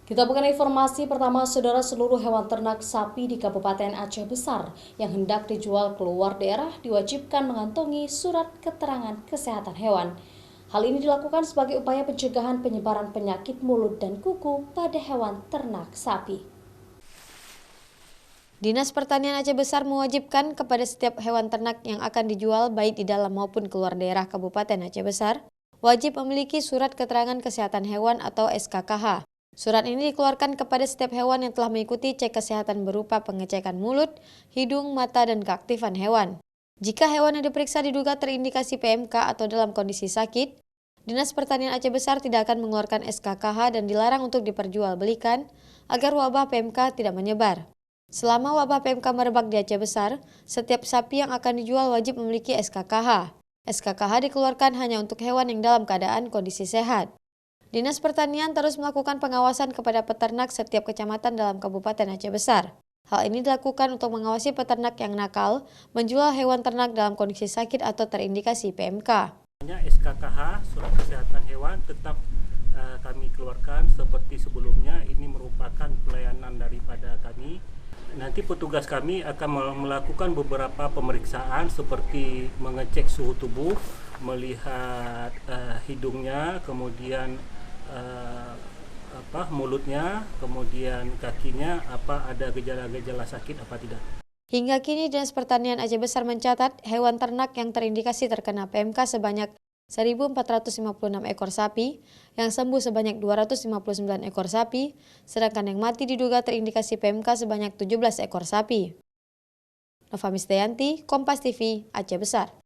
Kita bukan informasi pertama, saudara, seluruh hewan ternak sapi di Kabupaten Aceh Besar yang hendak dijual keluar daerah diwajibkan mengantongi surat keterangan kesehatan hewan. Hal ini dilakukan sebagai upaya pencegahan penyebaran penyakit mulut dan kuku pada hewan ternak sapi. Dinas Pertanian Aceh Besar mewajibkan kepada setiap hewan ternak yang akan dijual baik di dalam maupun keluar daerah Kabupaten Aceh Besar, wajib memiliki surat keterangan kesehatan hewan atau SKKH. Surat ini dikeluarkan kepada setiap hewan yang telah mengikuti cek kesehatan berupa pengecekan mulut, hidung, mata, dan keaktifan hewan. Jika hewan yang diperiksa diduga terindikasi PMK atau dalam kondisi sakit, Dinas Pertanian Aceh Besar tidak akan mengeluarkan SKKH dan dilarang untuk diperjualbelikan agar wabah PMK tidak menyebar. Selama wabah PMK merebak di Aceh Besar, setiap sapi yang akan dijual wajib memiliki SKKH. SKKH dikeluarkan hanya untuk hewan yang dalam keadaan kondisi sehat. Dinas Pertanian terus melakukan pengawasan kepada peternak setiap kecamatan dalam Kabupaten Aceh Besar. Hal ini dilakukan untuk mengawasi peternak yang nakal menjual hewan ternak dalam kondisi sakit atau terindikasi PMK. SKKH, surat kesehatan hewan, tetap kami keluarkan seperti sebelumnya. Ini merupakan pelayanan daripada kami. Nanti petugas kami akan melakukan beberapa pemeriksaan seperti mengecek suhu tubuh, melihat hidungnya, kemudian mulutnya, kemudian kakinya, ada gejala-gejala sakit apa tidak. Hingga kini Dinas Pertanian Aceh Besar mencatat hewan ternak yang terindikasi terkena PMK sebanyak 1.456 ekor sapi, yang sembuh sebanyak 259 ekor sapi, sedangkan yang mati diduga terindikasi PMK sebanyak 17 ekor sapi. Nova Misteyanti, Kompas TV, Aceh Besar.